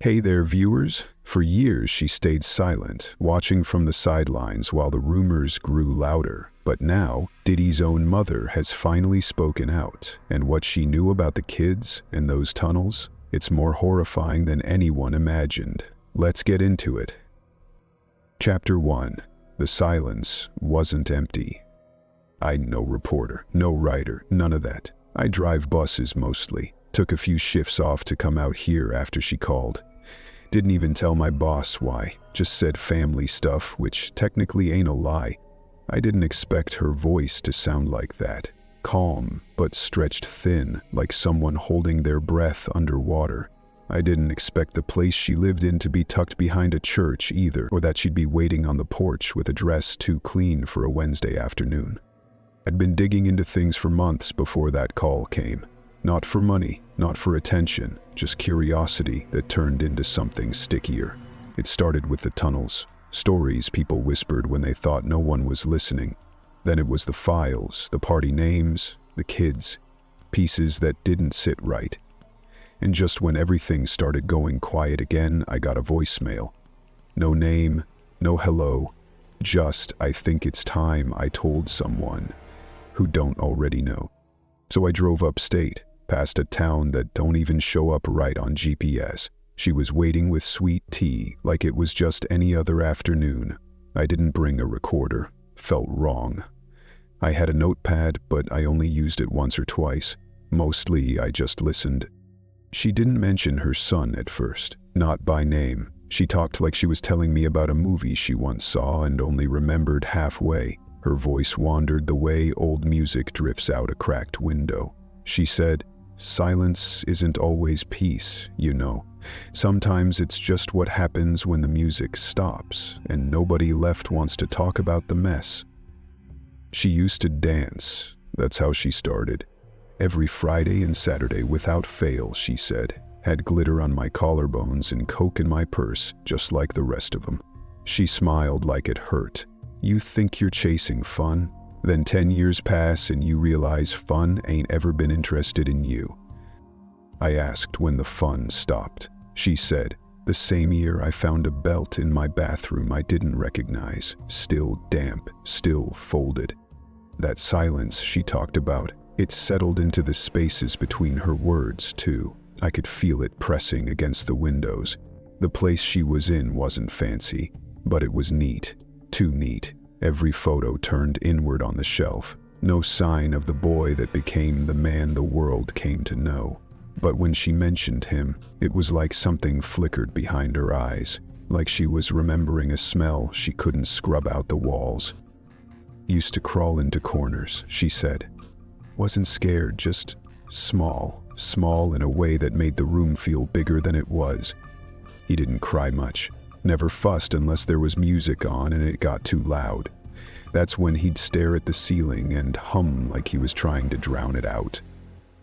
Hey there, viewers. For years she stayed silent, watching from the sidelines while the rumors grew louder. But now, Diddy's own mother has finally spoken out, and what she knew about the kids and those tunnels, it's more horrifying than anyone imagined. Let's get into it. Chapter 1. The silence wasn't empty. I'm no reporter, no writer, none of that. I drive buses mostly. Took a few shifts off to come out here after she called. Didn't even tell my boss why, just said family stuff, which technically ain't a lie. I didn't expect her voice to sound like that. Calm, but stretched thin, like someone holding their breath underwater. I didn't expect the place she lived in to be tucked behind a church either, or that she'd be waiting on the porch with a dress too clean for a Wednesday afternoon. I'd been digging into things for months before that call came. Not for money, not for attention, just curiosity that turned into something stickier. It started with the tunnels, stories people whispered when they thought no one was listening. Then it was the files, the party names, the kids, pieces that didn't sit right. And just when everything started going quiet again, I got a voicemail. No name, no hello, just I think it's time I told someone who don't already know. So I drove upstate, past a town that don't even show up right on GPS. She was waiting with sweet tea like it was just any other afternoon. I didn't bring a recorder. Felt wrong. I had a notepad, but I only used it once or twice. Mostly, I just listened. She didn't mention her son at first, not by name. She talked like she was telling me about a movie she once saw and only remembered halfway. Her voice wandered the way old music drifts out a cracked window. She said, "Silence isn't always peace, you know. Sometimes it's just what happens when the music stops, and nobody left wants to talk about the mess." She used to dance. That's how she started. Every Friday and Saturday without fail, she said. Had glitter on my collarbones and coke in my purse, just like the rest of them. She smiled like it hurt. You think you're chasing fun? Then 10 years pass and you realize fun ain't ever been interested in you. I asked when the fun stopped. She said, the same year I found a belt in my bathroom I didn't recognize, still damp, still folded. That silence she talked about, it settled into the spaces between her words too. I could feel it pressing against the windows. The place she was in wasn't fancy, but it was neat. Too neat. Every photo turned inward on the shelf. No sign of the boy that became the man the world came to know. But when she mentioned him, it was like something flickered behind her eyes, like she was remembering a smell she couldn't scrub out the walls. Used to crawl into corners, she said. Wasn't scared, just small in a way that made the room feel bigger than it was. He didn't cry much. Never fussed unless there was music on and it got too loud. That's when he'd stare at the ceiling and hum like he was trying to drown it out.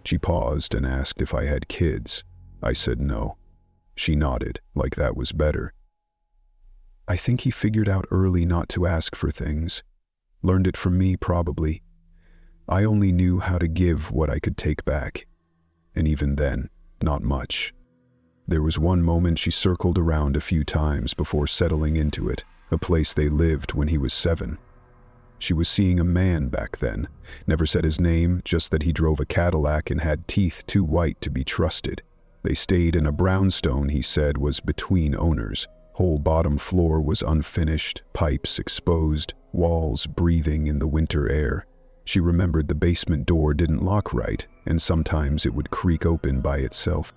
She paused and asked if I had kids. I said no. She nodded, like that was better. I think he figured out early not to ask for things. Learned it from me, probably. I only knew how to give what I could take back. And even then, not much. There was one moment she circled around a few times before settling into it, a place they lived when he was 7. She was seeing a man back then, never said his name, just that he drove a Cadillac and had teeth too white to be trusted. They stayed in a brownstone he said was between owners. Whole bottom floor was unfinished, pipes exposed, walls breathing in the winter air. She remembered the basement door didn't lock right, and sometimes it would creak open by itself.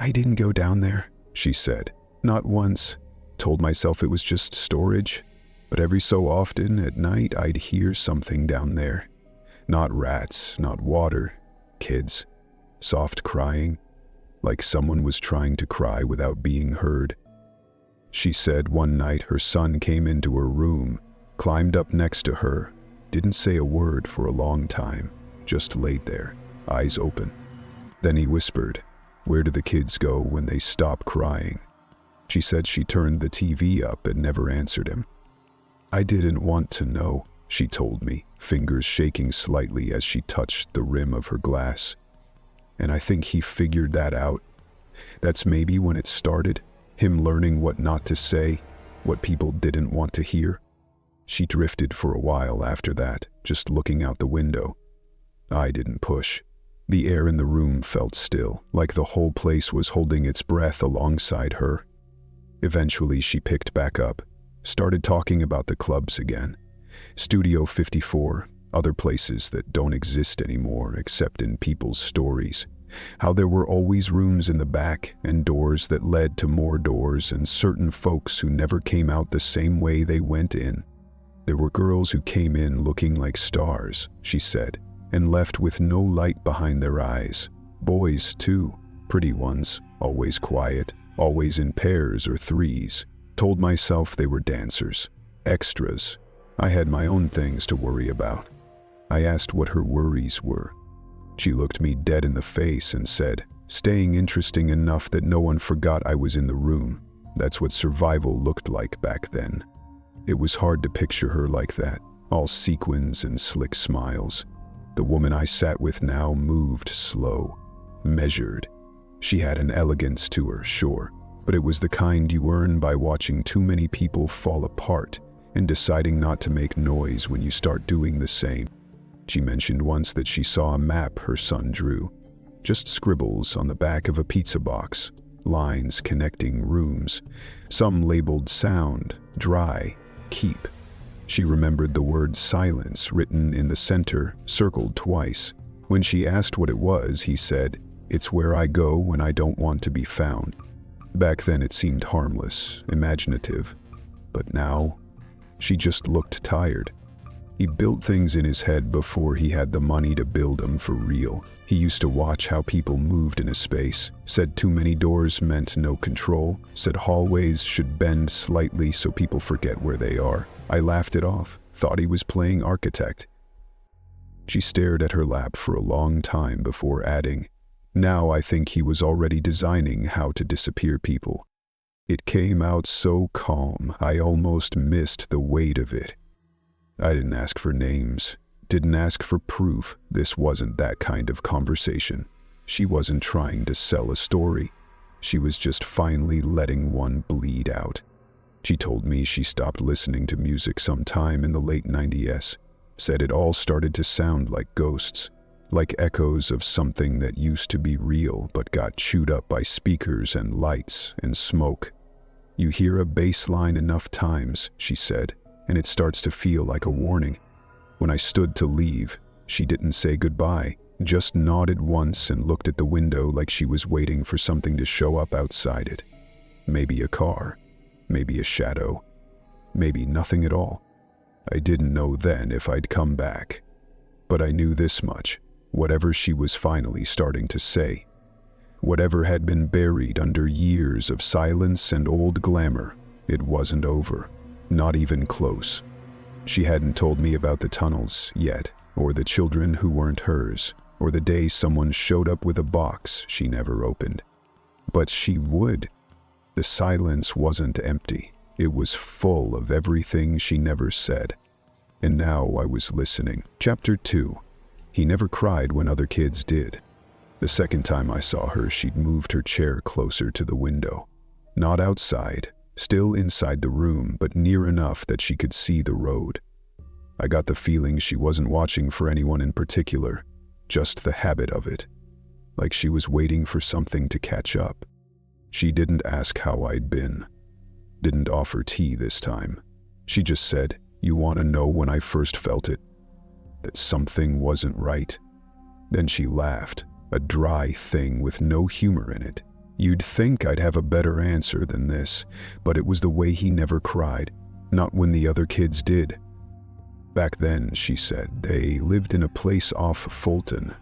I didn't go down there, she said. Not once. Told myself it was just storage. But every so often at night I'd hear something down there. Not rats, not water. Kids. Soft crying. Like someone was trying to cry without being heard. She said one night her son came into her room, climbed up next to her, didn't say a word for a long time, just laid there, eyes open. Then he whispered, "Where do the kids go when they stop crying?" She said she turned the TV up and never answered him. I didn't want to know, she told me, fingers shaking slightly as she touched the rim of her glass. And I think he figured that out. That's maybe when it started. Him learning what not to say, what people didn't want to hear. She drifted for a while after that, just looking out the window. I didn't push. The air in the room felt still, like the whole place was holding its breath alongside her. Eventually, she picked back up, started talking about the clubs again. Studio 54, other places that don't exist anymore except in people's stories. How there were always rooms in the back and doors that led to more doors and certain folks who never came out the same way they went in. There were girls who came in looking like stars, she said, and left with no light behind their eyes. Boys, too, pretty ones, always quiet, always in pairs or threes. Told myself they were dancers, extras. I had my own things to worry about. I asked what her worries were. She looked me dead in the face and said, staying interesting enough that no one forgot I was in the room. That's what survival looked like back then. It was hard to picture her like that, all sequins and slick smiles. The woman I sat with now moved slow, measured. She had an elegance to her, sure, but it was the kind you earn by watching too many people fall apart and deciding not to make noise when you start doing the same. She mentioned once that she saw a map her son drew, just scribbles on the back of a pizza box, lines connecting rooms, some labeled sound, dry, keep. She remembered the word silence written in the center, circled twice. When she asked what it was, he said, "It's where I go when I don't want to be found." Back then it seemed harmless, imaginative. But now, she just looked tired. He built things in his head before he had the money to build them for real. He used to watch how people moved in a space, said too many doors meant no control, said hallways should bend slightly so people forget where they are. I laughed it off, thought he was playing architect. She stared at her lap for a long time before adding, "Now I think he was already designing how to disappear people." It came out so calm, I almost missed the weight of it. I didn't ask for names, didn't ask for proof. This wasn't that kind of conversation. She wasn't trying to sell a story. She was just finally letting one bleed out. She told me she stopped listening to music sometime in the late 90s, said it all started to sound like ghosts, like echoes of something that used to be real but got chewed up by speakers and lights and smoke. You hear a bass line enough times, she said, and it starts to feel like a warning. When I stood to leave, she didn't say goodbye, just nodded once and looked at the window like she was waiting for something to show up outside it. Maybe a car, maybe a shadow, maybe nothing at all. I didn't know then if I'd come back. But I knew this much, whatever she was finally starting to say, whatever had been buried under years of silence and old glamour, it wasn't over, not even close. She hadn't told me about the tunnels yet, or the children who weren't hers, or the day someone showed up with a box she never opened. But she would. The silence wasn't empty. It was full of everything she never said. And now I was listening. Chapter 2. He never cried when other kids did. The second time I saw her, she'd moved her chair closer to the window. Not outside, still inside the room, but near enough that she could see the road. I got the feeling she wasn't watching for anyone in particular, just the habit of it. Like she was waiting for something to catch up. She didn't ask how I'd been. Didn't offer tea this time. She just said, "You want to know when I first felt it? That something wasn't right." Then she laughed, a dry thing with no humor in it. You'd think I'd have a better answer than this, but it was the way he never cried, not when the other kids did. Back then, she said, they lived in a place off Fulton.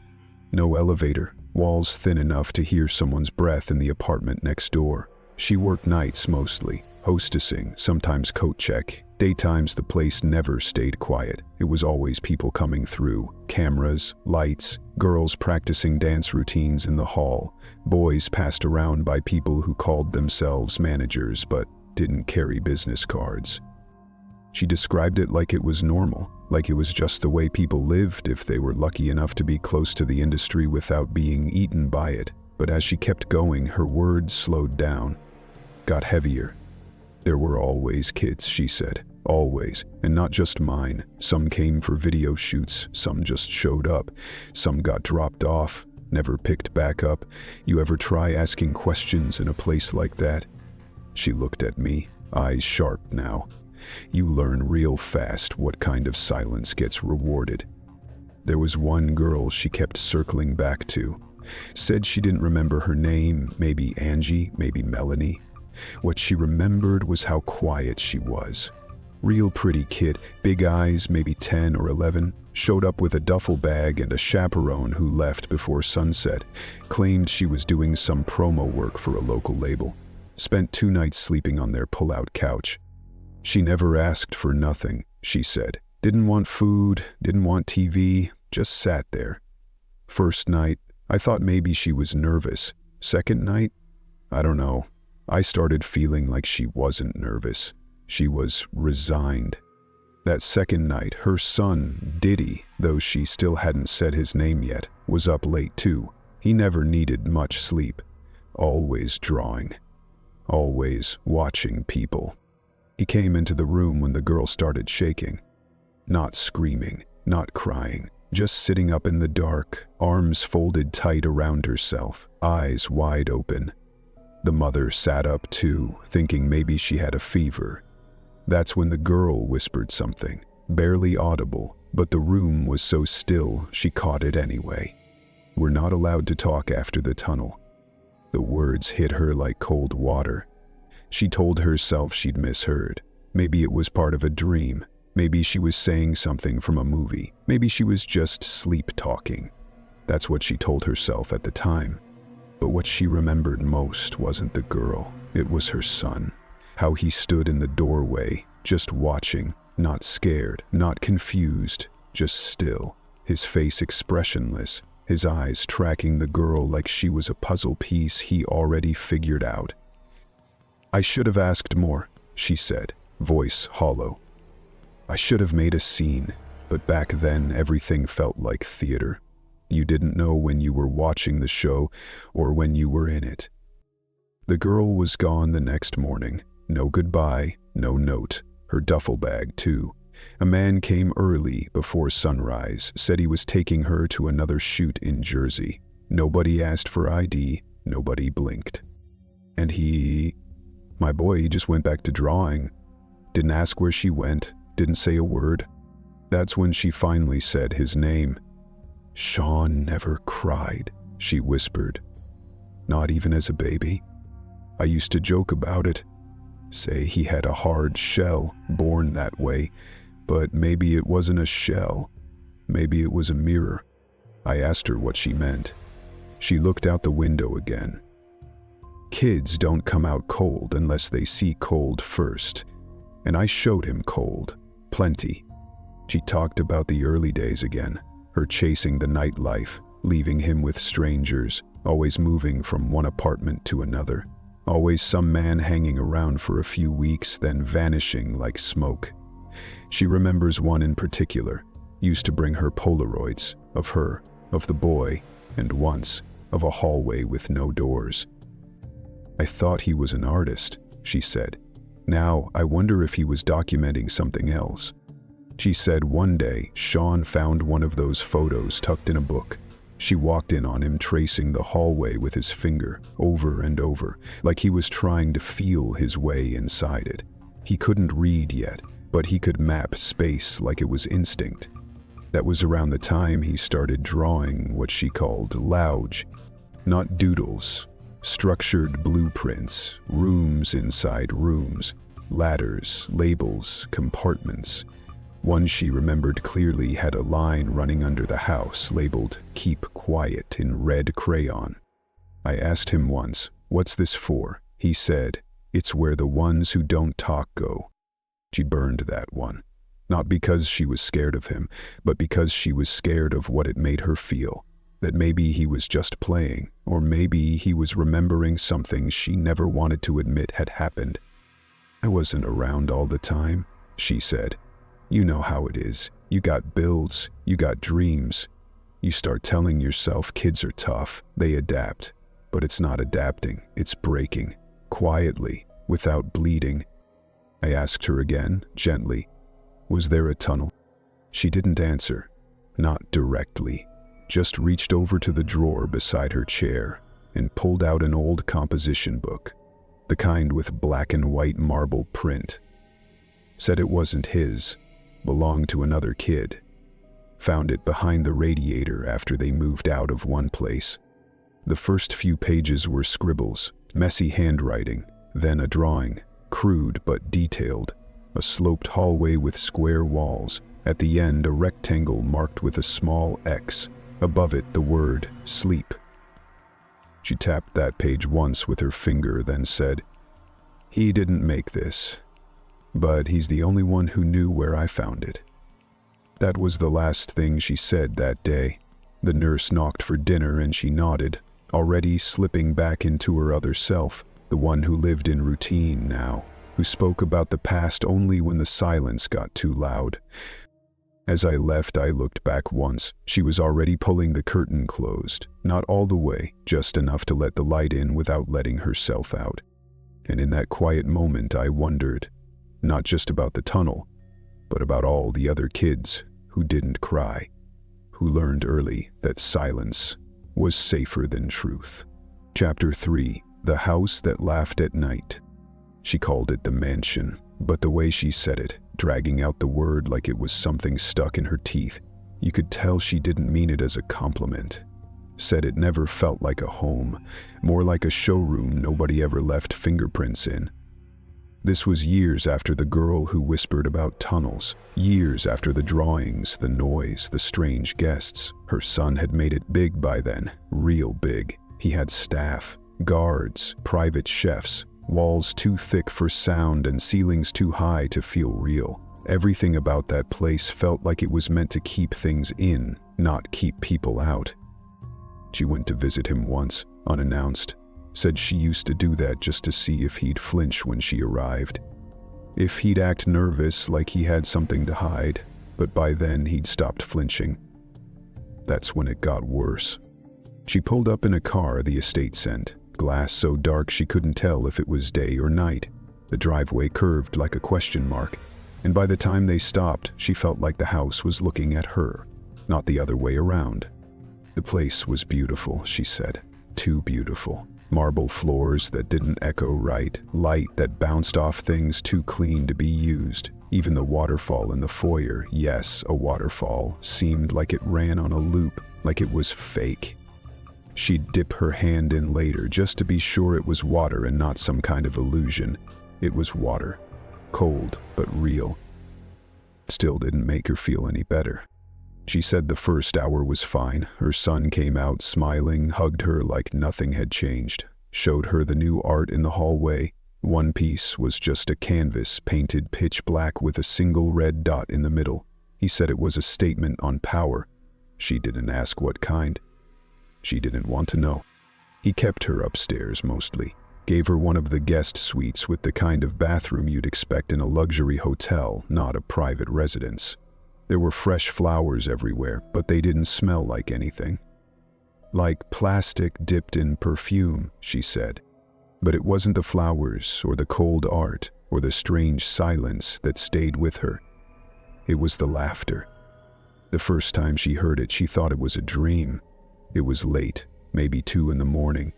No elevator, walls thin enough to hear someone's breath in the apartment next door. She worked nights mostly, hostessing, sometimes coat check. Daytimes the place never stayed quiet. It was always people coming through, cameras, lights, girls practicing dance routines in the hall, boys passed around by people who called themselves managers but didn't carry business cards. She described it like it was normal, like it was just the way people lived if they were lucky enough to be close to the industry without being eaten by it. But as she kept going, her words slowed down. got heavier. There were always kids, she said. Always. And not just mine. Some came for video shoots. Some just showed up. Some got dropped off, never picked back up. You ever try asking questions in a place like that? She looked at me, eyes sharp now. You learn real fast what kind of silence gets rewarded. There was one girl she kept circling back to. Said she didn't remember her name, maybe Angie, maybe Melanie. What she remembered was how quiet she was. Real pretty kid, big eyes, maybe 10 or 11, showed up with a duffel bag and a chaperone who left before sunset, claimed she was doing some promo work for a local label. Spent 2 nights sleeping on their pull-out couch. She never asked for nothing, she said. Didn't want food, didn't want TV, just sat there. First night, I thought maybe she was nervous. Second night, I don't know. I started feeling like she wasn't nervous. She was resigned. That second night, her son, Diddy, though she still hadn't said his name yet, was up late too. He never needed much sleep. Always drawing. Always watching people. He came into the room when the girl started shaking. Not screaming, not crying, just sitting up in the dark, arms folded tight around herself, eyes wide open. The mother sat up too, thinking maybe she had a fever. That's when the girl whispered something, barely audible, but the room was so still she caught it anyway. We're not allowed to talk after the tunnel. The words hit her like cold water. She told herself she'd misheard. Maybe it was part of a dream. Maybe she was saying something from a movie. Maybe she was just sleep-talking. That's what she told herself at the time. But what she remembered most wasn't the girl. It was her son. How he stood in the doorway, just watching, not scared, not confused, just still. His face expressionless, his eyes tracking the girl like she was a puzzle piece he already figured out. I should have asked more, she said, voice hollow. I should have made a scene, but back then everything felt like theater. You didn't know when you were watching the show or when you were in it. The girl was gone the next morning. No goodbye, no note. Her duffel bag, too. A man came early before sunrise, said he was taking her to another shoot in Jersey. Nobody asked for ID, nobody blinked. And my boy, he just went back to drawing. Didn't ask where she went, didn't say a word. That's when she finally said his name. Sean never cried, she whispered. Not even as a baby. I used to joke about it. Say he had a hard shell, born that way, but maybe it wasn't a shell. Maybe it was a mirror. I asked her what she meant. She looked out the window again. Kids don't come out cold unless they see cold first. And I showed him cold. Plenty. She talked about the early days again, her chasing the nightlife, leaving him with strangers, always moving from one apartment to another. Always some man hanging around for a few weeks, then vanishing like smoke. She remembers one in particular, used to bring her Polaroids, of her, of the boy, and once, of a hallway with no doors. I thought he was an artist, she said. Now, I wonder if he was documenting something else. She said one day, Sean found one of those photos tucked in a book. She walked in on him tracing the hallway with his finger, over and over, like he was trying to feel his way inside it. He couldn't read yet, but he could map space like it was instinct. That was around the time he started drawing what she called louge. Not doodles, structured blueprints, rooms inside rooms, ladders, labels, compartments. One she remembered clearly had a line running under the house labeled "Keep Quiet" in red crayon. I asked him once, "What's this for?" He said, "It's where the ones who don't talk go." She burned that one. Not because she was scared of him, but because she was scared of what it made her feel. That maybe he was just playing, or maybe he was remembering something she never wanted to admit had happened. I wasn't around all the time, she said. You know how it is. You got bills, you got dreams. You start telling yourself kids are tough, they adapt. But it's not adapting, it's breaking. Quietly, without bleeding. I asked her again, gently, "Was there a tunnel?" She didn't answer, not directly, just reached over to the drawer beside her chair and pulled out an old composition book, the kind with black and white marble print. Said it wasn't his, belonged to another kid. Found it behind the radiator after they moved out of one place. The first few pages were scribbles, messy handwriting, then a drawing, crude but detailed, a sloped hallway with square walls, at the end a rectangle marked with a small X, above it the word sleep. She tapped that page once with her finger, then said, "He didn't make this, but he's the only one who knew where I found it." That was the last thing she said that day. The nurse knocked for dinner and she nodded, already slipping back into her other self, the one who lived in routine now, who spoke about the past only when the silence got too loud. As I left, I looked back once. She was already pulling the curtain closed, not all the way, just enough to let the light in without letting herself out. And in that quiet moment, I wondered, not just about the tunnel, but about all the other kids who didn't cry, who learned early that silence was safer than truth. Chapter 3. The House That Laughed at Night. She called it the mansion, but the way she said it, dragging out the word like it was something stuck in her teeth, you could tell she didn't mean it as a compliment. Said it never felt like a home, more like a showroom nobody ever left fingerprints in. This was years after the girl who whispered about tunnels, years after the drawings, the noise, the strange guests. Her son had made it big by then, real big. He had staff, guards, private chefs, walls too thick for sound and ceilings too high to feel real. Everything about that place felt like it was meant to keep things in, not keep people out. She went to visit him once, unannounced. Said she used to do that just to see if he'd flinch when she arrived. If he'd act nervous like he had something to hide, but by then he'd stopped flinching. That's when it got worse. She pulled up in a car the estate sent, glass so dark she couldn't tell if it was day or night. The driveway curved like a question mark, and by the time they stopped, she felt like the house was looking at her, not the other way around. The place was beautiful, she said, too beautiful. Marble floors that didn't echo right, light that bounced off things too clean to be used. Even the waterfall in the foyer, yes, a waterfall, seemed like it ran on a loop, like it was fake. She'd dip her hand in later just to be sure it was water and not some kind of illusion. It was water, cold but real. Still didn't make her feel any better. She said the first hour was fine. Her son came out smiling, hugged her like nothing had changed, showed her the new art in the hallway. One piece was just a canvas painted pitch black with a single red dot in the middle. He said it was a statement on power. She didn't ask what kind. She didn't want to know. He kept her upstairs mostly, gave her one of the guest suites with the kind of bathroom you'd expect in a luxury hotel, not a private residence. There were fresh flowers everywhere, but they didn't smell like anything. Like plastic dipped in perfume, she said. But it wasn't the flowers or the cold art or the strange silence that stayed with her. It was the laughter. The first time she heard it, she thought it was a dream. It was late, maybe 2 a.m.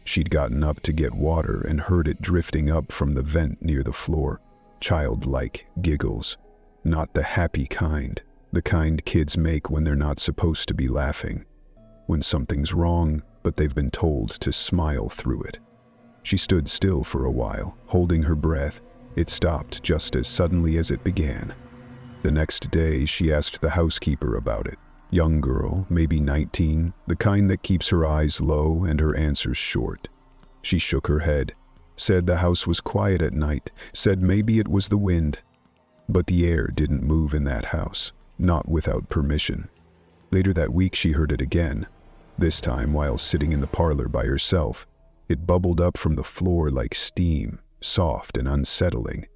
She'd gotten up to get water and heard it drifting up from the vent near the floor. Childlike giggles. Not the happy kind, the kind kids make when they're not supposed to be laughing. When something's wrong, but they've been told to smile through it. She stood still for a while, holding her breath. It stopped just as suddenly as it began. The next day, she asked the housekeeper about it. Young girl, maybe 19, the kind that keeps her eyes low and her answers short. She shook her head, said the house was quiet at night, said maybe it was the wind. But the air didn't move in that house, not without permission. Later that week she heard it again, this time while sitting in the parlor by herself. It bubbled up from the floor like steam, soft and unsettling.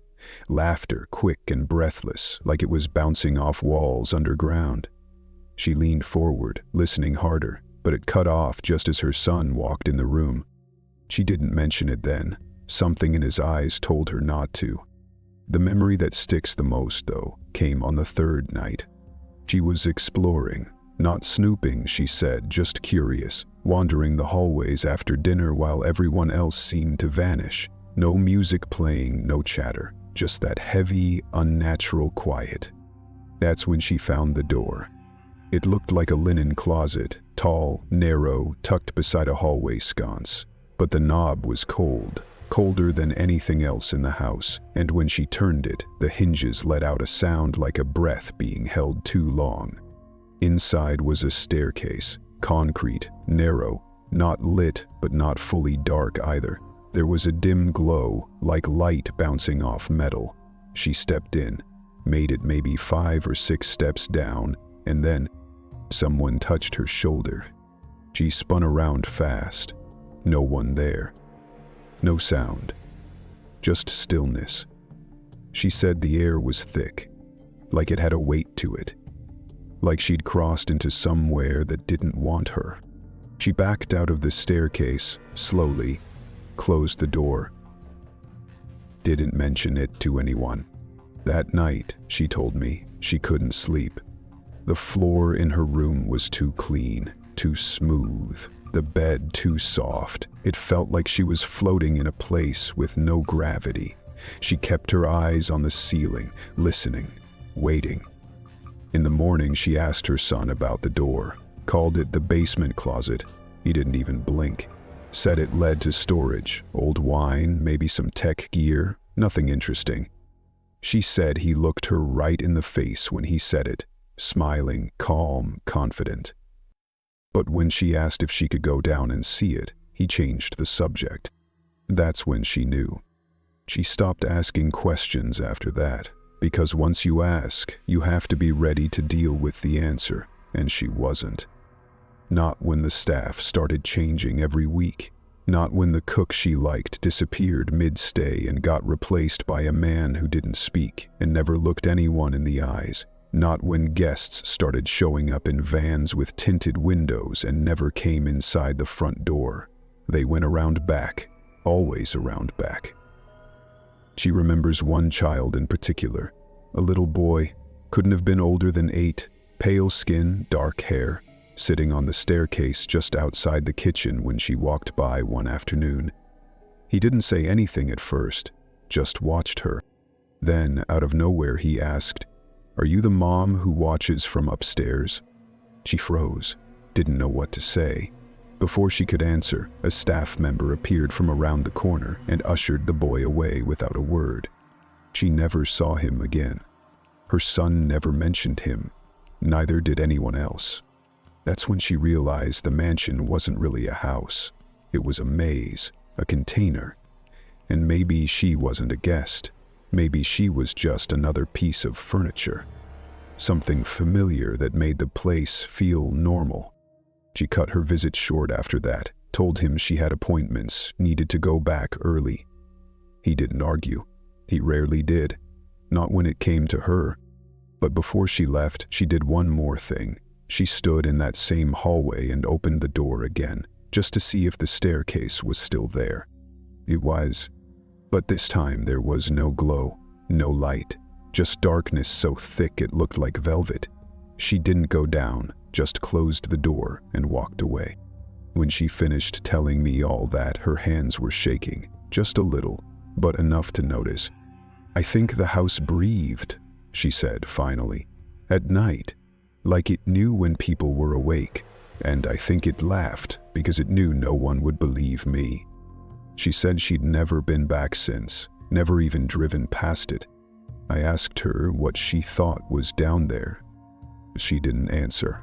Laughter, quick and breathless, like it was bouncing off walls underground. She leaned forward, listening harder, but it cut off just as her son walked in the room. She didn't mention it then. Something in his eyes told her not to. The memory that sticks the most, though, came on the third night. She was exploring, not snooping, she said, just curious, wandering the hallways after dinner while everyone else seemed to vanish. No music playing, no chatter, just that heavy, unnatural quiet. That's when she found the door. It looked like a linen closet, tall, narrow, tucked beside a hallway sconce. But the knob was cold, colder than anything else in the house, and when she turned it, the hinges let out a sound like a breath being held too long. Inside was a staircase, concrete, narrow, not lit but not fully dark either. There was a dim glow, like light bouncing off metal. She stepped in, made it maybe 5 or 6 steps down, and then someone touched her shoulder. She spun around fast. No one there. No sound. Just stillness. She said the air was thick, like it had a weight to it. Like she'd crossed into somewhere that didn't want her. She backed out of the staircase, slowly, closed the door. Didn't mention it to anyone. That night, she told me, she couldn't sleep. The floor in her room was too clean, too smooth, the bed too soft. It felt like she was floating in a place with no gravity. She kept her eyes on the ceiling, listening, waiting. In the morning, she asked her son about the door, called it the basement closet. He didn't even blink. Said it led to storage, old wine, maybe some tech gear, nothing interesting. She said he looked her right in the face when he said it, smiling, calm, confident. But when she asked if she could go down and see it, he changed the subject. That's when she knew. She stopped asking questions after that, because once you ask, you have to be ready to deal with the answer, and she wasn't. Not when the staff started changing every week. Not when the cook she liked disappeared mid-stay and got replaced by a man who didn't speak and never looked anyone in the eyes. Not when guests started showing up in vans with tinted windows and never came inside the front door. They went around back, always around back. She remembers one child in particular, a little boy, couldn't have been older than 8, pale skin, dark hair, sitting on the staircase just outside the kitchen when she walked by one afternoon. He didn't say anything at first, just watched her. Then, out of nowhere, he asked, "Are you the mom who watches from upstairs?" She froze, didn't know what to say. Before she could answer, a staff member appeared from around the corner and ushered the boy away without a word. She never saw him again. Her son never mentioned him. Neither did anyone else. That's when she realized the mansion wasn't really a house. It was a maze, a container. And maybe she wasn't a guest. Maybe she was just another piece of furniture. Something familiar that made the place feel normal. She cut her visit short after that, told him she had appointments, needed to go back early. He didn't argue. He rarely did. Not when it came to her. But before she left, she did one more thing. She stood in that same hallway and opened the door again, just to see if the staircase was still there. It was. But this time there was no glow, no light, just darkness so thick it looked like velvet. She didn't go down, just closed the door and walked away. When she finished telling me all that, her hands were shaking, just a little, but enough to notice. "I think the house breathed," she said finally, "at night. Like it knew when people were awake, and I think it laughed because it knew no one would believe me." She said she'd never been back since, never even driven past it. I asked her what she thought was down there. She didn't answer.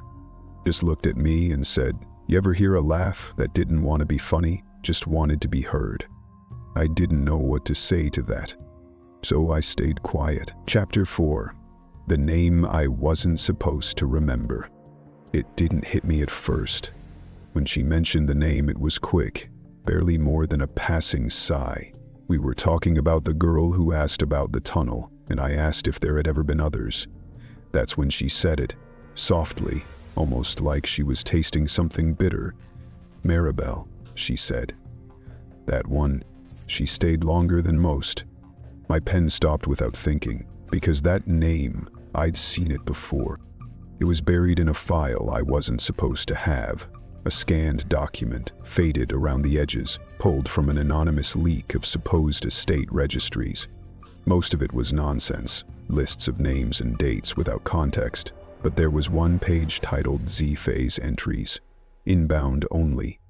Just looked at me and said, "You ever hear a laugh that didn't want to be funny, just wanted to be heard?" I didn't know what to say to that, so I stayed quiet. Chapter 4. The name I wasn't supposed to remember. It didn't hit me at first. When she mentioned the name, it was quick, barely more than a passing sigh. We were talking about the girl who asked about the tunnel, and I asked if there had ever been others. That's when she said it, softly, almost like she was tasting something bitter. "Maribel," she said. "That one, She stayed longer than most. My pen stopped without thinking, because that name, I'd seen it before. It was buried in a file I wasn't supposed to have. A scanned document, faded around the edges, pulled from an anonymous leak of supposed estate registries. Most of it was nonsense, lists of names and dates without context, but there was one page titled Z-Phase Entries, Inbound Only.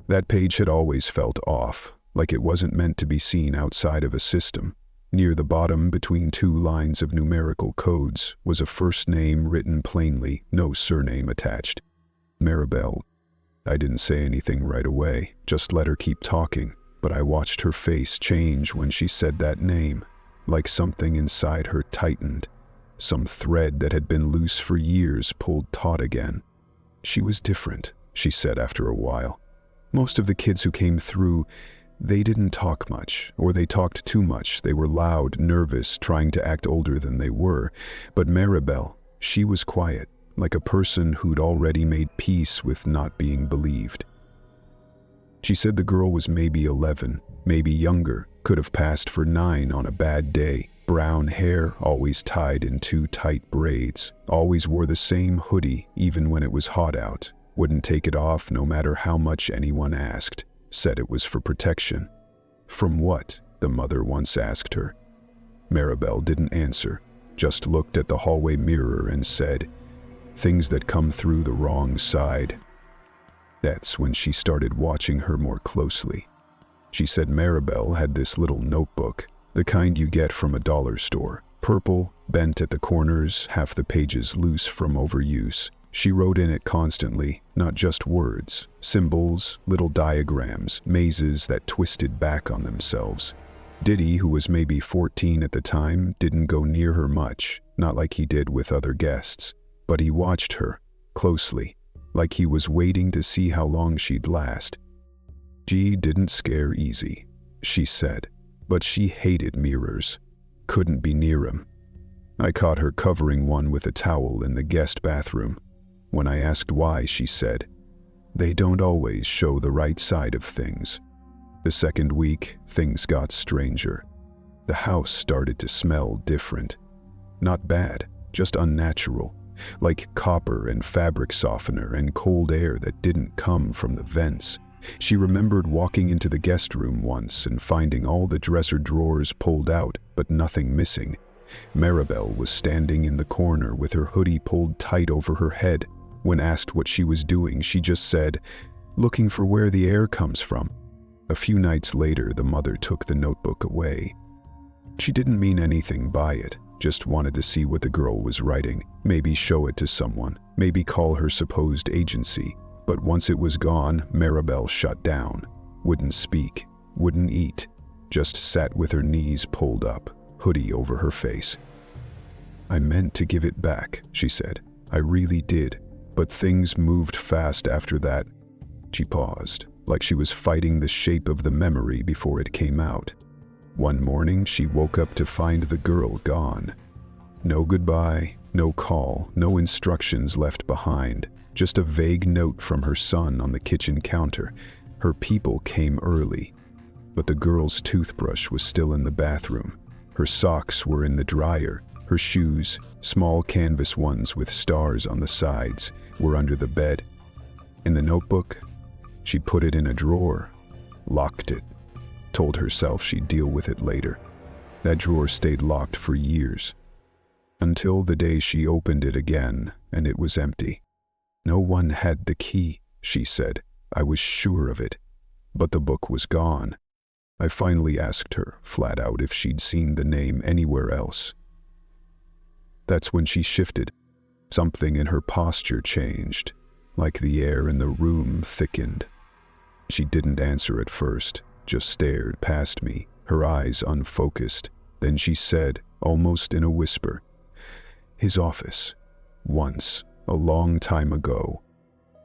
That page had always felt off, like it wasn't meant to be seen outside of a system. Near the bottom, between two lines of numerical codes, was a first name written plainly, no surname attached. Maribel. I didn't say anything right away, just let her keep talking, but I watched her face change when she said that name, like something inside her tightened. Some thread that had been loose for years pulled taut again. She was different, she said after a while. Most of the kids who came through, they didn't talk much, or they talked too much. They were loud, nervous, trying to act older than they were. But Maribel, she was quiet, like a person who'd already made peace with not being believed. She said the girl was maybe 11, maybe younger, could have passed for 9 on a bad day. Brown hair, always tied in 2 tight braids, always wore the same hoodie even when it was hot out, wouldn't take it off no matter how much anyone asked, said it was for protection. From what? The mother once asked her. Maribel didn't answer, just looked at the hallway mirror and said, "Things that come through the wrong side." That's when she started watching her more closely. She said Maribel had this little notebook, the kind you get from a dollar store, purple, bent at the corners, half the pages loose from overuse. She wrote in it constantly, not just words, symbols, little diagrams, mazes that twisted back on themselves. Diddy, who was maybe 14 at the time, didn't go near her much, not like he did with other guests, but he watched her, closely, like he was waiting to see how long she'd last. She didn't scare easy, she said, but she hated mirrors, couldn't be near him. I caught her covering one with a towel in the guest bathroom. When I asked why, she said, "They don't always show the right side of things." The second week, things got stranger. The house started to smell different. Not bad, just unnatural, like copper and fabric softener and cold air that didn't come from the vents. She remembered walking into the guest room once and finding all the dresser drawers pulled out, but nothing missing. Maribel was standing in the corner with her hoodie pulled tight over her head. When asked what she was doing, she just said, "Looking for where the air comes from." A few nights later, the mother took the notebook away. She didn't mean anything by it, just wanted to see what the girl was writing, maybe show it to someone, maybe call her supposed agency. But once it was gone, Maribel shut down, wouldn't speak, wouldn't eat, just sat with her knees pulled up, hoodie over her face. "I meant to give it back," she said. "I really did. But things moved fast after that." She paused, like she was fighting the shape of the memory before it came out. One morning, she woke up to find the girl gone. No goodbye, no call, no instructions left behind, just a vague note from her son on the kitchen counter. Her people came early, but the girl's toothbrush was still in the bathroom. Her socks were in the dryer. Her shoes, small canvas ones with stars on the sides, were under the bed. In the notebook, she put it in a drawer, locked it, told herself she'd deal with it later. That drawer stayed locked for years, until the day she opened it again and it was empty. "No one had the key," she said. "I was sure of it." But the book was gone. I finally asked her, flat out, if she'd seen the name anywhere else. That's when she shifted. Something in her posture changed, like the air in the room thickened. She didn't answer at first, just stared past me, her eyes unfocused. Then she said, almost in a whisper, "His office. Once, a long time ago."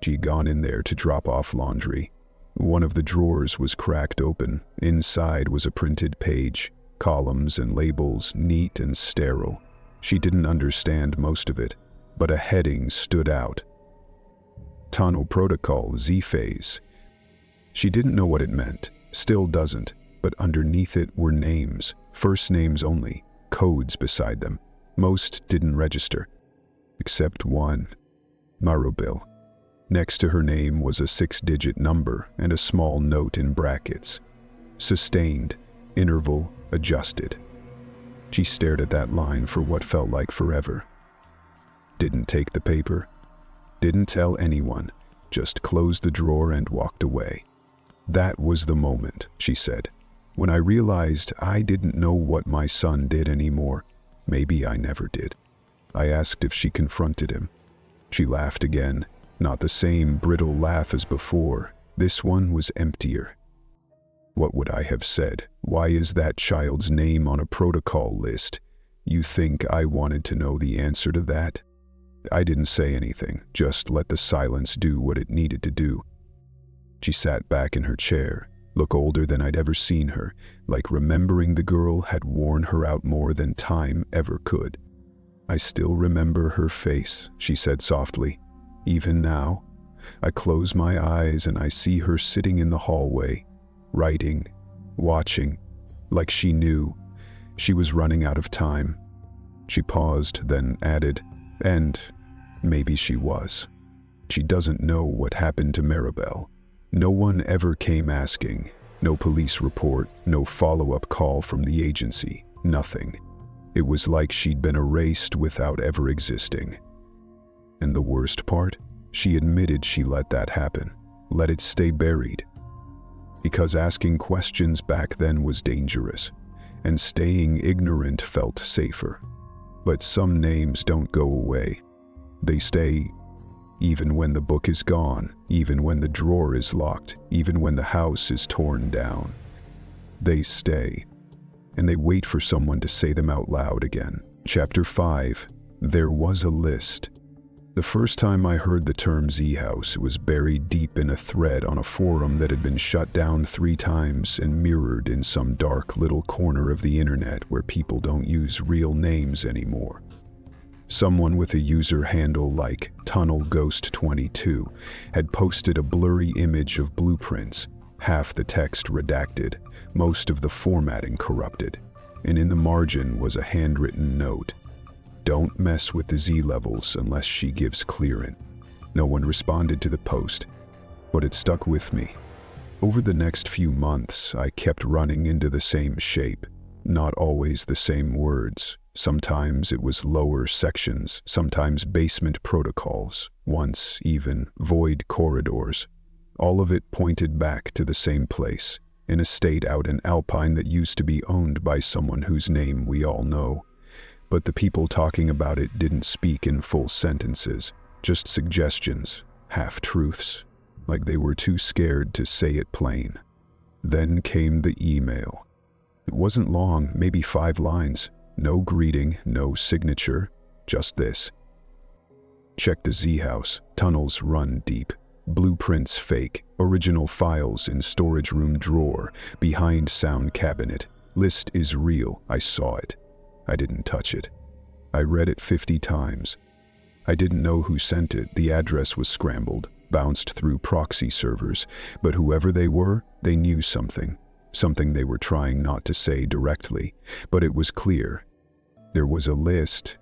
She'd gone in there to drop off laundry. One of the drawers was cracked open. Inside was a printed page, columns and labels, neat and sterile. She didn't understand most of it, but a heading stood out. Tunnel Protocol Z-Phase. She didn't know what it meant, still doesn't, but underneath it were names, first names only, codes beside them. Most didn't register, except one, Maribel. Next to her name was a 6-digit number and a small note in brackets. Sustained, interval adjusted. She stared at that line for what felt like forever. Didn't take the paper, didn't tell anyone, just closed the drawer and walked away. That was the moment, she said, when I realized I didn't know what my son did anymore. Maybe I never did. I asked if she confronted him. She laughed again, not the same brittle laugh as before. This one was emptier. What would I have said? Why is that child's name on a protocol list? You think I wanted to know the answer to that? I didn't say anything, just let the silence do what it needed to do. She sat back in her chair, looked older than I'd ever seen her, like remembering the girl had worn her out more than time ever could. I still remember her face, she said softly. Even now, I close my eyes and I see her sitting in the hallway, writing, watching, like she knew she was running out of time. She paused, then added, and maybe she was. She doesn't know what happened to Maribel. No one ever came asking. No police report, no follow-up call from the agency, nothing. It was like she'd been erased without ever existing. And the worst part? She admitted she let that happen, let it stay buried. Because asking questions back then was dangerous, and staying ignorant felt safer. But some names don't go away. They stay, even when the book is gone, even when the drawer is locked, even when the house is torn down. They stay, and they wait for someone to say them out loud again. Chapter 5. There was a list. The first time I heard the term Z-House, it was buried deep in a thread on a forum that had been shut down 3 times and mirrored in some dark little corner of the internet where people don't use real names anymore. Someone with a user handle like TunnelGhost22 had posted a blurry image of blueprints, half the text redacted, most of the formatting corrupted, and in the margin was a handwritten note. Don't mess with the Z-levels unless she gives clearance. No one responded to the post, but it stuck with me. Over the next few months, I kept running into the same shape, not always the same words. Sometimes it was lower sections, sometimes basement protocols, once even void corridors. All of it pointed back to the same place, an estate out in Alpine that used to be owned by someone whose name we all know. But the people talking about it didn't speak in full sentences, just suggestions, half-truths, like they were too scared to say it plain. Then came the email. It wasn't long, maybe 5 lines. No greeting, no signature, just this. Check the Z-House, tunnels run deep. Blueprints fake, original files in storage room drawer, behind sound cabinet. List is real, I saw it. I didn't touch it. I read it 50 times. I didn't know who sent it, the address was scrambled, bounced through proxy servers, but whoever they were, they knew something. Something they were trying not to say directly, but it was clear. There was a list.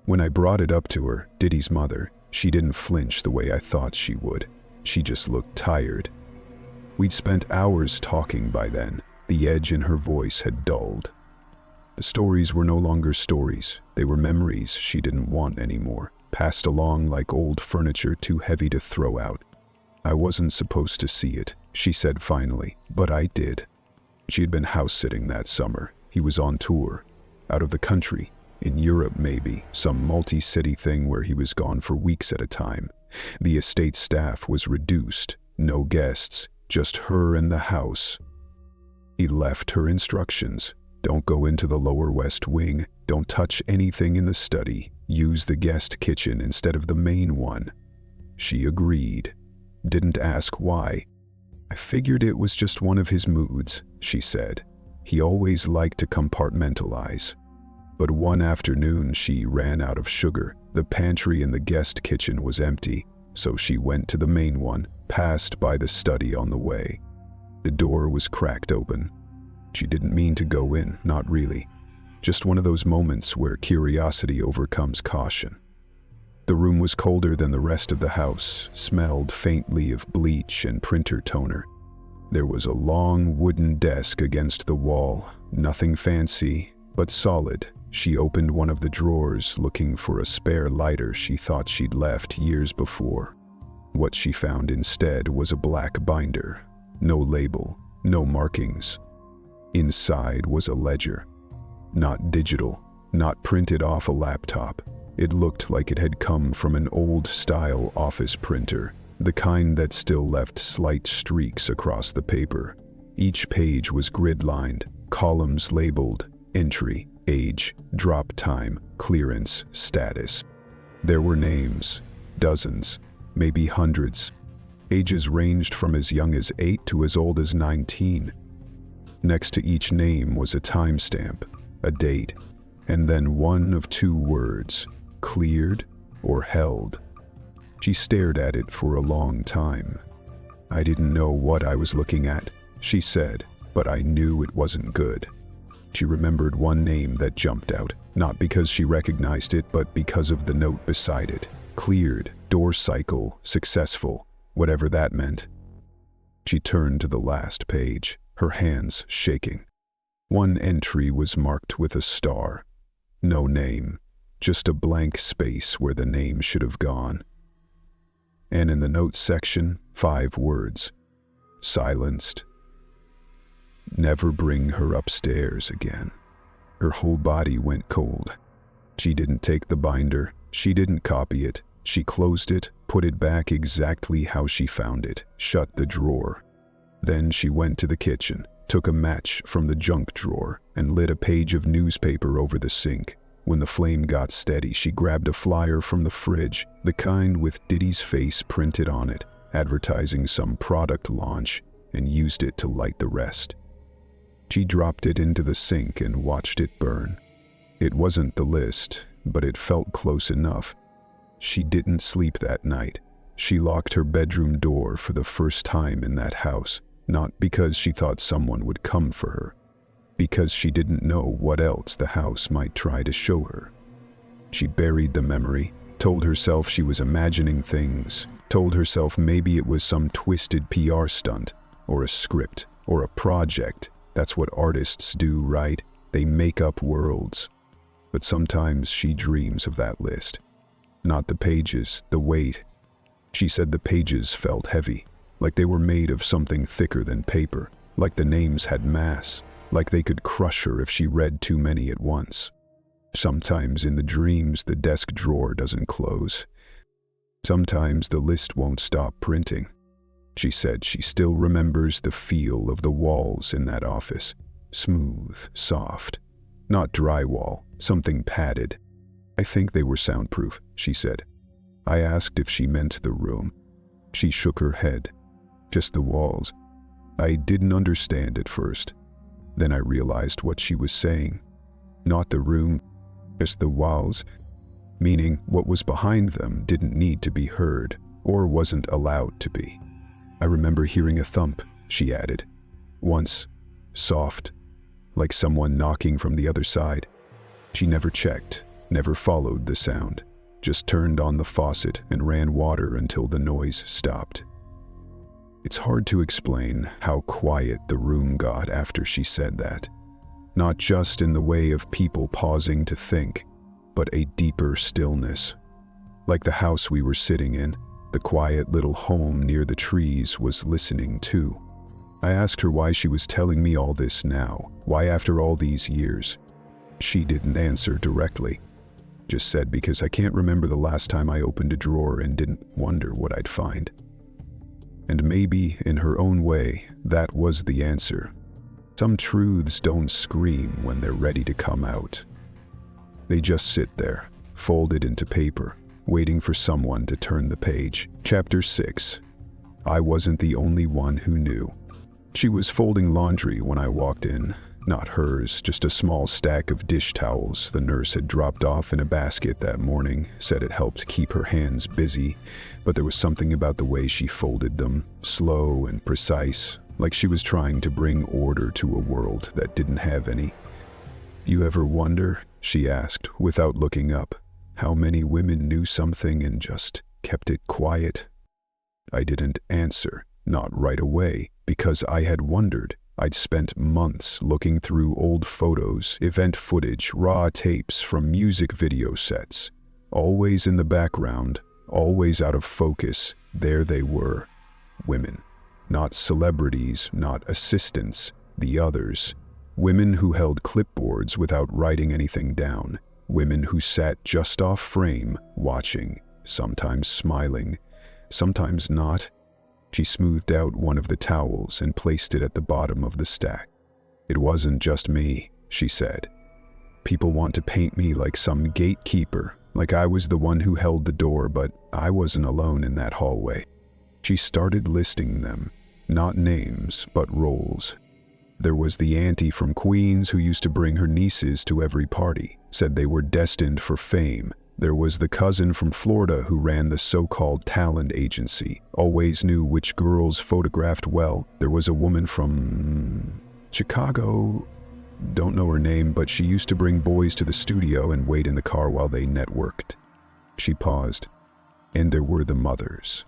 When I brought it up to her, Diddy's mother, she didn't flinch the way I thought she would. She just looked tired. We'd spent hours talking by then. The edge in her voice had dulled. The stories were no longer stories. They were memories she didn't want anymore, passed along like old furniture too heavy to throw out. I wasn't supposed to see it, she said finally, but I did. She had been house-sitting that summer. He was on tour. Out of the country, in Europe maybe, some multi-city thing where he was gone for weeks at a time. The estate staff was reduced, no guests, just her and the house. He left her instructions. Don't go into the lower west wing, don't touch anything in the study, use the guest kitchen instead of the main one. She agreed. Didn't ask why. I figured it was just one of his moods, she said. He always liked to compartmentalize. But one afternoon she ran out of sugar. The pantry in the guest kitchen was empty, so she went to the main one, passed by the study on the way. The door was cracked open. She didn't mean to go in, not really. Just one of those moments where curiosity overcomes caution. The room was colder than the rest of the house, smelled faintly of bleach and printer toner. There was a long wooden desk against the wall, nothing fancy, but solid. She opened one of the drawers, looking for a spare lighter she thought she'd left years before. What she found instead was a black binder. No label, no markings. Inside was a ledger. Not digital, not printed off a laptop. It looked like it had come from an old-style office printer, the kind that still left slight streaks across the paper. Each page was grid-lined, columns labeled, entry, age, drop time, clearance, status. There were names, dozens, maybe hundreds. Ages ranged from as young as 8 to as old as 19. Next to each name was a timestamp, a date, and then one of two words, cleared or held. She stared at it for a long time. "I didn't know what I was looking at," she said, "but I knew it wasn't good." She remembered one name that jumped out, not because she recognized it, but because of the note beside it. Cleared, door cycle, successful, whatever that meant. She turned to the last page, her hands shaking. One entry was marked with a star. No name, just a blank space where the name should have gone. And in the notes section, 5 words. Silenced. Never bring her upstairs again. Her whole body went cold. She didn't take the binder. She didn't copy it. She closed it, put it back exactly how she found it, shut the drawer. Then she went to the kitchen, took a match from the junk drawer, and lit a page of newspaper over the sink. When the flame got steady, she grabbed a flyer from the fridge, the kind with Diddy's face printed on it, advertising some product launch, and used it to light the rest. She dropped it into the sink and watched it burn. It wasn't the list, but it felt close enough. She didn't sleep that night. She locked her bedroom door for the first time in that house, not because she thought someone would come for her, because she didn't know what else the house might try to show her. She buried the memory, told herself she was imagining things, told herself maybe it was some twisted PR stunt, or a script, or a project. That's what artists do, right? They make up worlds. But sometimes she dreams of that list. Not the pages, the weight. She said the pages felt heavy, like they were made of something thicker than paper, like the names had mass, like they could crush her if she read too many at once. Sometimes in the dreams the desk drawer doesn't close. Sometimes the list won't stop printing. She said she still remembers the feel of the walls in that office. Smooth, soft. Not drywall, something padded. "I think they were soundproof," she said. I asked if she meant the room. She shook her head. "Just the walls." I didn't understand at first. Then I realized what she was saying. Not the room, just the walls. Meaning what was behind them didn't need to be heard, or wasn't allowed to be. "I remember hearing a thump," she added. "Once, soft, like someone knocking from the other side." She never checked, never followed the sound, just turned on the faucet and ran water until the noise stopped. It's hard to explain how quiet the room got after she said that. Not just in the way of people pausing to think, but a deeper stillness. Like the house we were sitting in, the quiet little home near the trees was listening too. I asked her why she was telling me all this now, why after all these years. She didn't answer directly. Just said because I can't remember the last time I opened a drawer and didn't wonder what I'd find. And maybe, in her own way, that was the answer. Some truths don't scream when they're ready to come out. They just sit there, folded into paper, waiting for someone to turn the page. Chapter 6. I wasn't the only one who knew. She was folding laundry when I walked in. Not hers, just a small stack of dish towels the nurse had dropped off in a basket that morning, said it helped keep her hands busy, but there was something about the way she folded them, slow and precise, like she was trying to bring order to a world that didn't have any. "You ever wonder," she asked without looking up, "how many women knew something and just kept it quiet?" I didn't answer, not right away, because I had wondered. I'd spent months looking through old photos, event footage, raw tapes from music video sets. Always in the background, always out of focus, there they were. Women. Not celebrities, not assistants, the others. Women who held clipboards without writing anything down. Women who sat just off frame, watching, sometimes smiling, sometimes not. She smoothed out one of the towels and placed it at the bottom of the stack. "It wasn't just me," she said. "People want to paint me like some gatekeeper, like I was the one who held the door, but I wasn't alone in that hallway." She started listing them, not names, but roles. There was the auntie from Queens who used to bring her nieces to every party, said they were destined for fame. There was the cousin from Florida who ran the so-called talent agency, always knew which girls photographed well. There was a woman from Chicago, don't know her name, but she used to bring boys to the studio and wait in the car while they networked. She paused. And there were the mothers.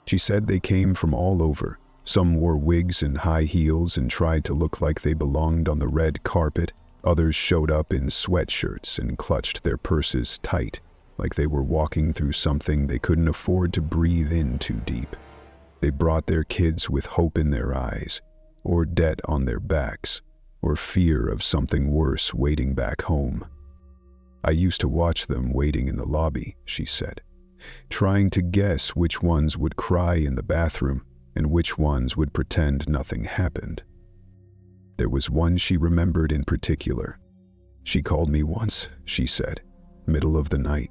She said they came from all over. Some wore wigs and high heels and tried to look like they belonged on the red carpet. Others showed up in sweatshirts and clutched their purses tight, like they were walking through something they couldn't afford to breathe in too deep. They brought their kids with hope in their eyes, or debt on their backs, or fear of something worse waiting back home. "I used to watch them waiting in the lobby," she said, "trying to guess which ones would cry in the bathroom and which ones would pretend nothing happened." There was one she remembered in particular. "She called me once," she said, "middle of the night.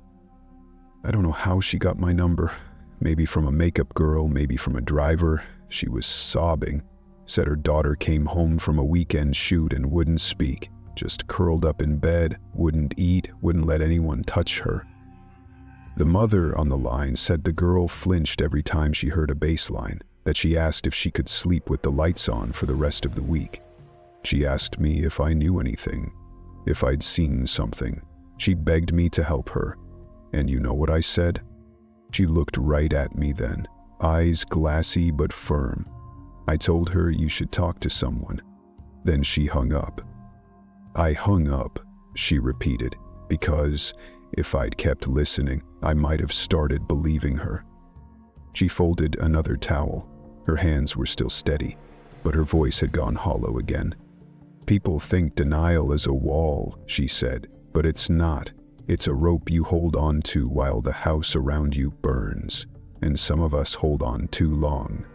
I don't know how she got my number. Maybe from a makeup girl, maybe from a driver. She was sobbing. Said her daughter came home from a weekend shoot and wouldn't speak. Just curled up in bed, wouldn't eat, wouldn't let anyone touch her." The mother on the line said the girl flinched every time she heard a bass line, that she asked if she could sleep with the lights on for the rest of the week. She asked me if I knew anything, if I'd seen something. She begged me to help her. And you know what I said? She looked right at me then, eyes glassy but firm. I told her you should talk to someone. Then she hung up. "I hung up," she repeated, because if I'd kept listening, I might have started believing her. She folded another towel. Her hands were still steady, but her voice had gone hollow again. "People think denial is a wall," she said, "but it's not. It's a rope you hold on to while the house around you burns, and some of us hold on too long."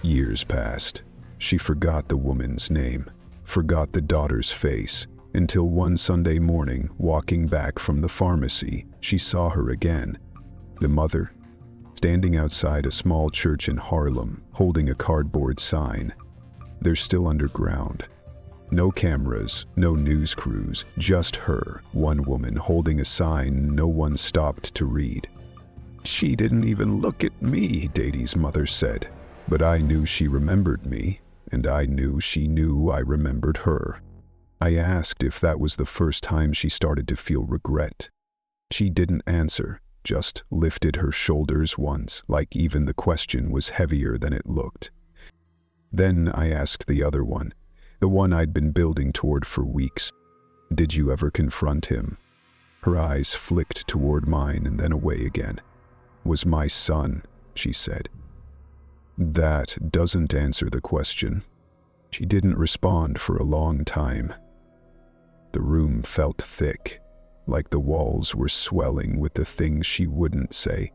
Years passed. She forgot the woman's name, forgot the daughter's face, until one Sunday morning, walking back from the pharmacy, she saw her again. The mother, standing outside a small church in Harlem, holding a cardboard sign. They're still underground. No cameras, no news crews, just her, one woman holding a sign no one stopped to read. "She didn't even look at me," Diddy's mother said. But I knew she remembered me, and I knew she knew I remembered her. I asked if that was the first time she started to feel regret. She didn't answer, just lifted her shoulders once, like even the question was heavier than it looked. Then I asked the other one, the one I'd been building toward for weeks, "Did you ever confront him?" Her eyes flicked toward mine and then away again. "Was my son," she said. That doesn't answer the question. She didn't respond for a long time. The room felt thick, like the walls were swelling with the things she wouldn't say.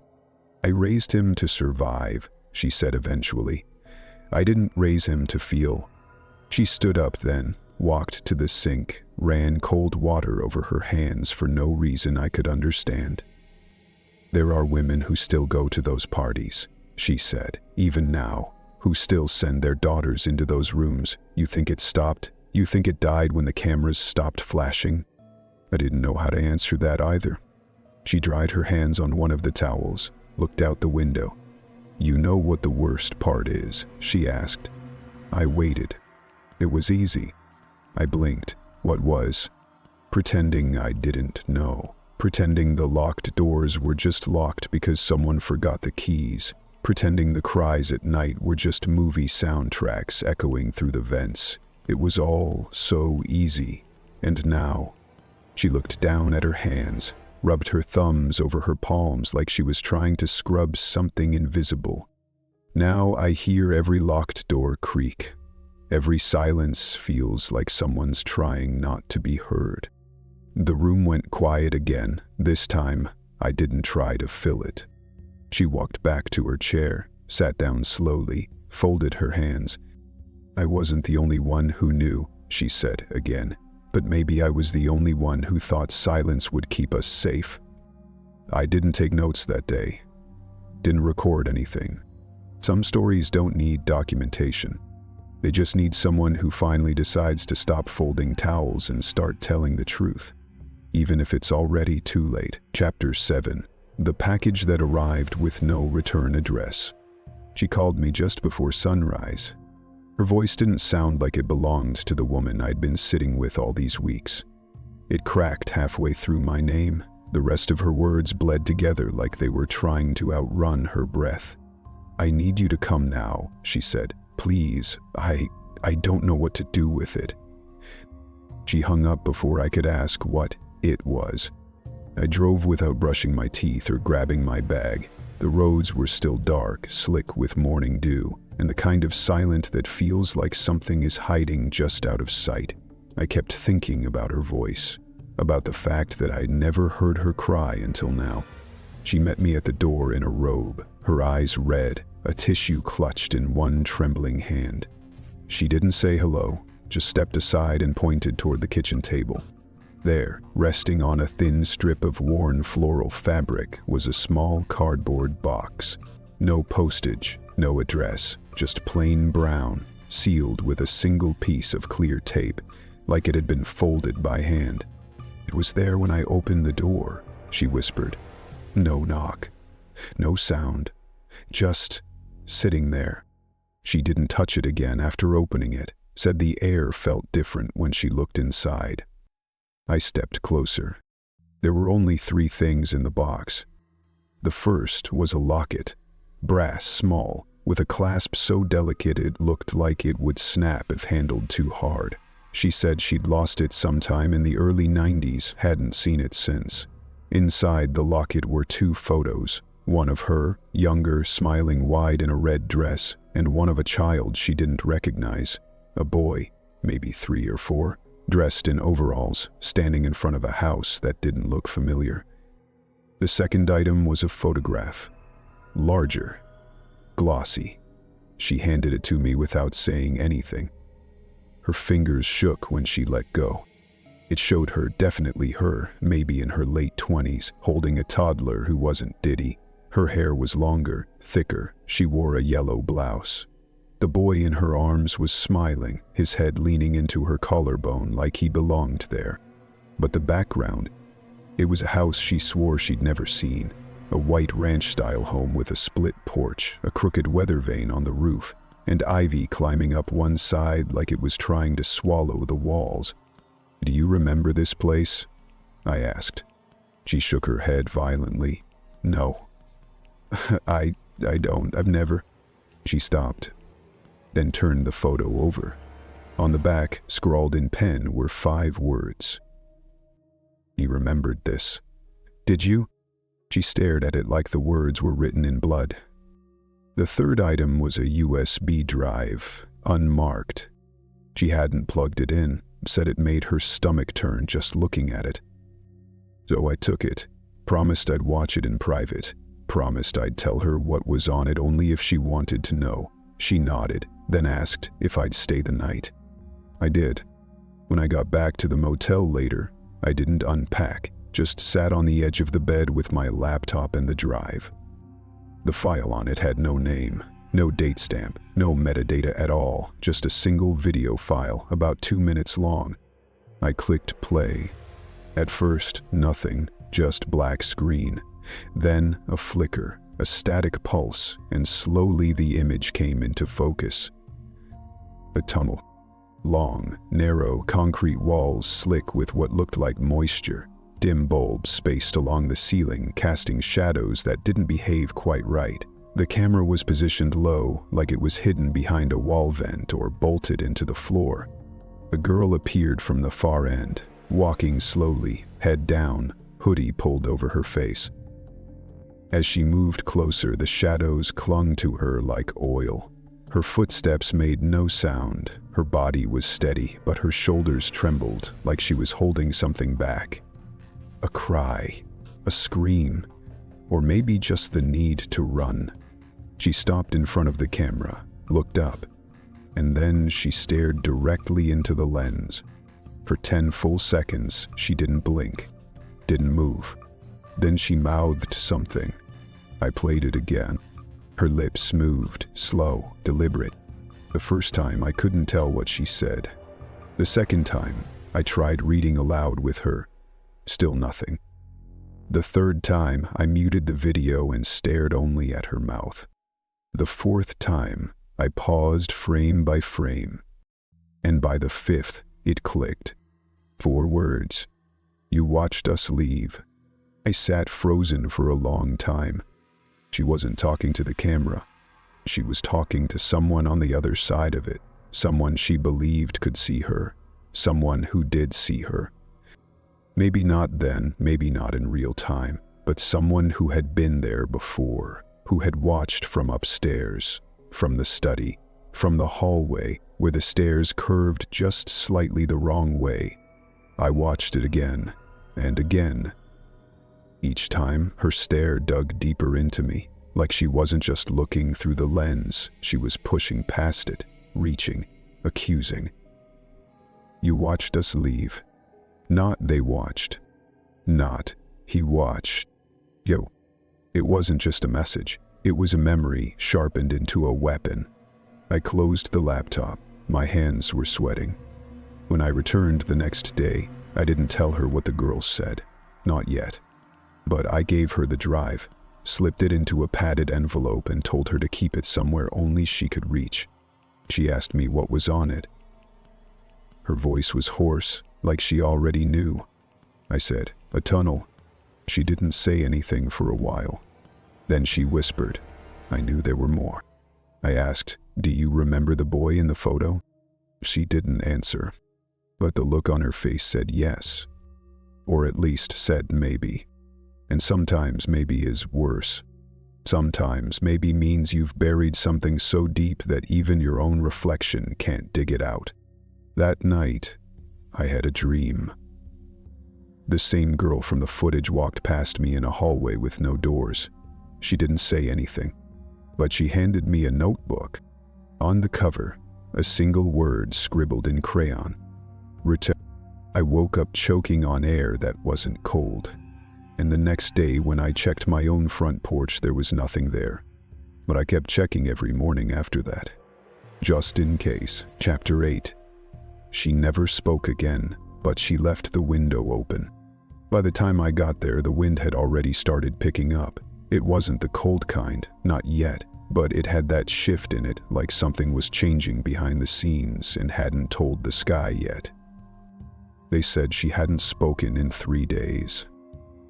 "I raised him to survive," she said eventually. "I didn't raise him to feel." She stood up then, walked to the sink, ran cold water over her hands for no reason I could understand. "There are women who still go to those parties," she said, "even now, who still send their daughters into those rooms. You think it stopped? You think it died when the cameras stopped flashing?" I didn't know how to answer that either. She dried her hands on one of the towels, looked out the window. "You know what the worst part is?" she asked. I waited. It was easy. I blinked. What was? Pretending I didn't know. Pretending the locked doors were just locked because someone forgot the keys. Pretending the cries at night were just movie soundtracks echoing through the vents. It was all so easy. And now, she looked down at her hands, rubbed her thumbs over her palms like she was trying to scrub something invisible. Now I hear every locked door creak. Every silence feels like someone's trying not to be heard. The room went quiet again. This time, I didn't try to fill it. She walked back to her chair, sat down slowly, folded her hands. I wasn't the only one who knew, she said again, but maybe I was the only one who thought silence would keep us safe. I didn't take notes that day. Didn't record anything. Some stories don't need documentation. They just need someone who finally decides to stop folding towels and start telling the truth. Even if it's already too late. Chapter 7. The package that arrived with no return address. She called me just before sunrise. Her voice didn't sound like it belonged to the woman I'd been sitting with all these weeks. It cracked halfway through my name. The rest of her words bled together like they were trying to outrun her breath. I need you to come now, she said. Please, I don't know what to do with it. She hung up before I could ask what it was. I drove without brushing my teeth or grabbing my bag. The roads were still dark, slick with morning dew, and the kind of silent that feels like something is hiding just out of sight. I kept thinking about her voice, about the fact that I'd never heard her cry until now. She met me at the door in a robe, her eyes red, a tissue clutched in one trembling hand. She didn't say hello, just stepped aside and pointed toward the kitchen table. There, resting on a thin strip of worn floral fabric, was a small cardboard box. No postage, no address, just plain brown, sealed with a single piece of clear tape, like it had been folded by hand. It was there when I opened the door, she whispered. No knock, no sound, just sitting there. She didn't touch it again after opening it, said the air felt different when she looked inside. I stepped closer. There were only 3 things in the box. The first was a locket, brass small, with a clasp so delicate it looked like it would snap if handled too hard. She said she'd lost it sometime in the early 90s, hadn't seen it since. Inside the locket were 2 photos, one of her, younger, smiling wide in a red dress, and one of a child she didn't recognize, a boy, maybe 3 or 4. Dressed in overalls, standing in front of a house that didn't look familiar. The second item was a photograph. Larger. Glossy. She handed it to me without saying anything. Her fingers shook when she let go. It showed her, definitely her, maybe in her late 20s, holding a toddler who wasn't Diddy. Her hair was longer, thicker. She wore a yellow blouse. The boy in her arms was smiling, his head leaning into her collarbone like he belonged there. But the background, it was a house she swore she'd never seen. A white ranch-style home with a split porch, a crooked weather vane on the roof, and ivy climbing up one side like it was trying to swallow the walls. Do you remember this place? I asked. She shook her head violently. No. I don't. I've never. She stopped, then turned the photo over. On the back, scrawled in pen, were 5 words. He remembered this. Did you? She stared at it like the words were written in blood. The third item was a USB drive, unmarked. She hadn't plugged it in, said it made her stomach turn just looking at it. So I took it, promised I'd watch it in private, promised I'd tell her what was on it only if she wanted to know. She nodded, then asked if I'd stay the night. I did. When I got back to the motel later, I didn't unpack, just sat on the edge of the bed with my laptop and the drive. The file on it had no name, no date stamp, no metadata at all, just a single video file about 2 minutes long. I clicked play. At first, nothing, just black screen. Then a flicker, a static pulse, and slowly the image came into focus. A tunnel. Long, narrow, concrete walls slick with what looked like moisture. Dim bulbs spaced along the ceiling, casting shadows that didn't behave quite right. The camera was positioned low, like it was hidden behind a wall vent or bolted into the floor. A girl appeared from the far end, walking slowly, head down, hoodie pulled over her face. As she moved closer, the shadows clung to her like oil. Her footsteps made no sound. Her body was steady, but her shoulders trembled, like she was holding something back. A cry, a scream, or maybe just the need to run. She stopped in front of the camera, looked up, and then she stared directly into the lens. For 10 full seconds, she didn't blink, didn't move. Then she mouthed something. I played it again. Her lips moved, slow, deliberate. The first time, I couldn't tell what she said. The second time, I tried reading aloud with her. Still nothing. The third time, I muted the video and stared only at her mouth. The fourth time, I paused frame by frame. And by the fifth, it clicked. 4 words. You watched us leave. I sat frozen for a long time. She wasn't talking to the camera. She was talking to someone on the other side of it, someone she believed could see her, someone who did see her. Maybe not then, maybe not in real time, but someone who had been there before, who had watched from upstairs, from the study, from the hallway where the stairs curved just slightly the wrong way. I watched it again and again. Each time, her stare dug deeper into me, like she wasn't just looking through the lens, she was pushing past it, reaching, accusing. You watched us leave. Not they watched. Not he watched. Yo, it wasn't just a message. It was a memory sharpened into a weapon. I closed the laptop. My hands were sweating. When I returned the next day, I didn't tell her what the girl said. Not yet. But I gave her the drive, slipped it into a padded envelope and told her to keep it somewhere only she could reach. She asked me what was on it. Her voice was hoarse, like she already knew. I said, a tunnel. She didn't say anything for a while. Then she whispered. I knew there were more. I asked, do you remember the boy in the photo? She didn't answer, but the look on her face said yes, or at least said maybe. And sometimes maybe is worse. Sometimes maybe means you've buried something so deep that even your own reflection can't dig it out. That night, I had a dream. The same girl from the footage walked past me in a hallway with no doors. She didn't say anything, but she handed me a notebook. On the cover, a single word scribbled in crayon. Return. I woke up choking on air that wasn't cold. And the next day, when I checked my own front porch, there was nothing there. But I kept checking every morning after that. Just in case. Chapter 8. She never spoke again, but she left the window open. By the time I got there, the wind had already started picking up. It wasn't the cold kind, not yet, but it had that shift in it, like something was changing behind the scenes and hadn't told the sky yet. They said she hadn't spoken in 3 days.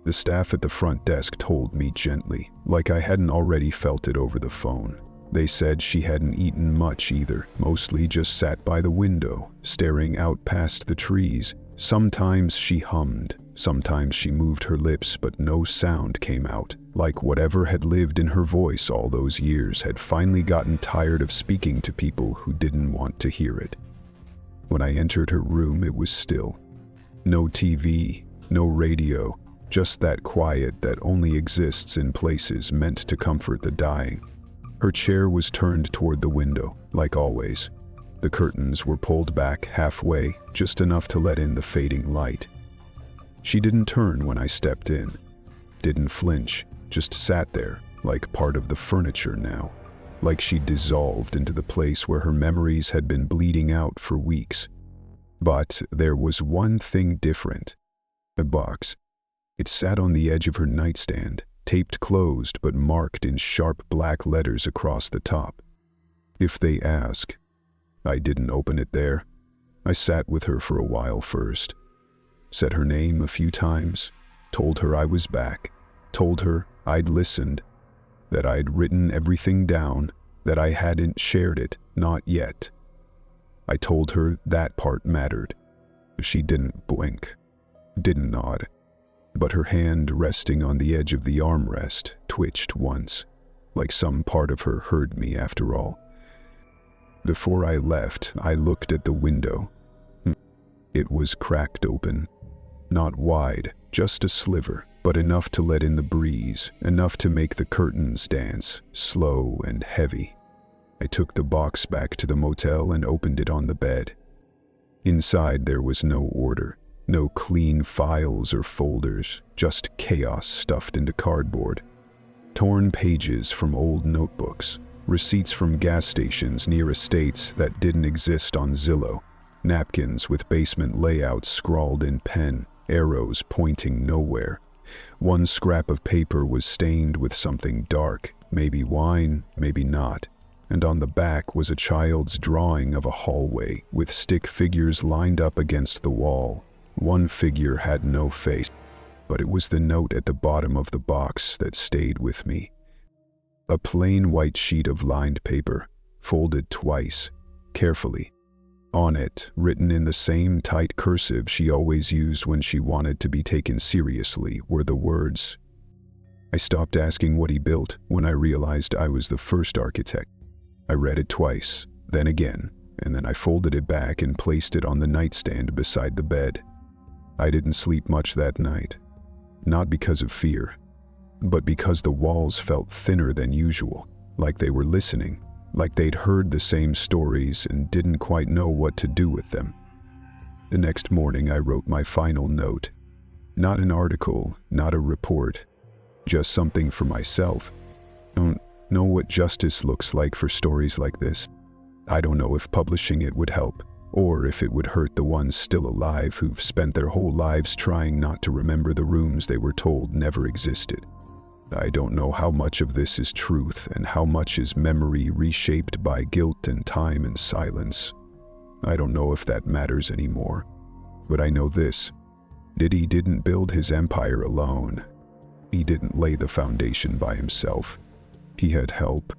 The staff at the front desk told me gently, like I hadn't already felt it over the phone. They said she hadn't eaten much either, mostly just sat by the window, staring out past the trees. Sometimes she hummed, sometimes she moved her lips, but no sound came out, like whatever had lived in her voice all those years had finally gotten tired of speaking to people who didn't want to hear it. When I entered her room, it was still. No TV, no radio, just that quiet that only exists in places meant to comfort the dying. Her chair was turned toward the window, like always. The curtains were pulled back halfway, just enough to let in the fading light. She didn't turn when I stepped in, didn't flinch, just sat there, like part of the furniture now, like she dissolved into the place where her memories had been bleeding out for weeks. But there was one thing different. A box. It sat on the edge of her nightstand, taped closed but marked in sharp black letters across the top. If they ask, I didn't open it there. I sat with her for a while first. Said her name a few times. Told her I was back. Told her I'd listened. That I'd written everything down. That I hadn't shared it, not yet. I told her that part mattered. She didn't blink. Didn't nod. But her hand resting on the edge of the armrest twitched once, like some part of her heard me after all. Before I left, I looked at the window. It was cracked open. Not wide, just a sliver, but enough to let in the breeze, enough to make the curtains dance, slow and heavy. I took the box back to the motel and opened it on the bed. Inside there was no order, no clean files or folders, just chaos stuffed into cardboard. Torn pages from old notebooks, receipts from gas stations near estates that didn't exist on Zillow, napkins with basement layouts scrawled in pen, arrows pointing nowhere. One scrap of paper was stained with something dark, maybe wine, maybe not, and on the back was a child's drawing of a hallway with stick figures lined up against the wall. One figure had no face, but it was the note at the bottom of the box that stayed with me. A plain white sheet of lined paper, folded twice, carefully. On it, written in the same tight cursive she always used when she wanted to be taken seriously, were the words. I stopped asking what he built when I realized I was the first architect. I read it twice, then again, and then I folded it back and placed it on the nightstand beside the bed. I didn't sleep much that night. Not because of fear, but because the walls felt thinner than usual, like they were listening, like they'd heard the same stories and didn't quite know what to do with them. The next morning I wrote my final note. Not an article, not a report, just something for myself. Don't know what justice looks like for stories like this. I don't know if publishing it would help, or if it would hurt the ones still alive who've spent their whole lives trying not to remember the rooms they were told never existed. I don't know how much of this is truth and how much is memory reshaped by guilt and time and silence. I don't know if that matters anymore. But I know this. Diddy didn't build his empire alone. He didn't lay the foundation by himself. He had help.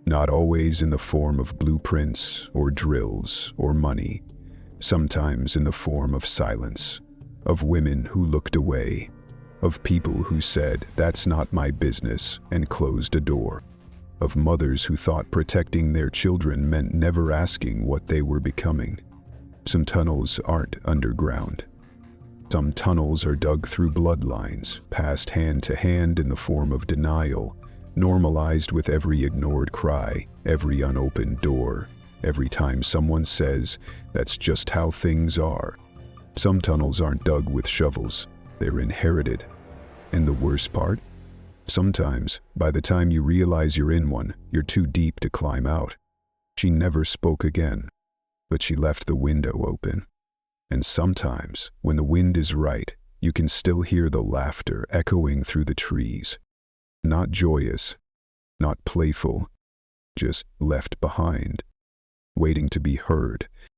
Not always in the form of blueprints or drills or money. Sometimes in the form of silence. Of women who looked away. Of people who said, "That's not my business," and closed a door. Of mothers who thought protecting their children meant never asking what they were becoming. Some tunnels aren't underground. Some tunnels are dug through bloodlines, passed hand to hand in the form of denial, normalized with every ignored cry, every unopened door, every time someone says, "That's just how things are." Some tunnels aren't dug with shovels, they're inherited. And the worst part? Sometimes, by the time you realize you're in one, you're too deep to climb out. She never spoke again, but she left the window open. And sometimes, when the wind is right, you can still hear the laughter echoing through the trees. Not joyous, not playful, just left behind, waiting to be heard.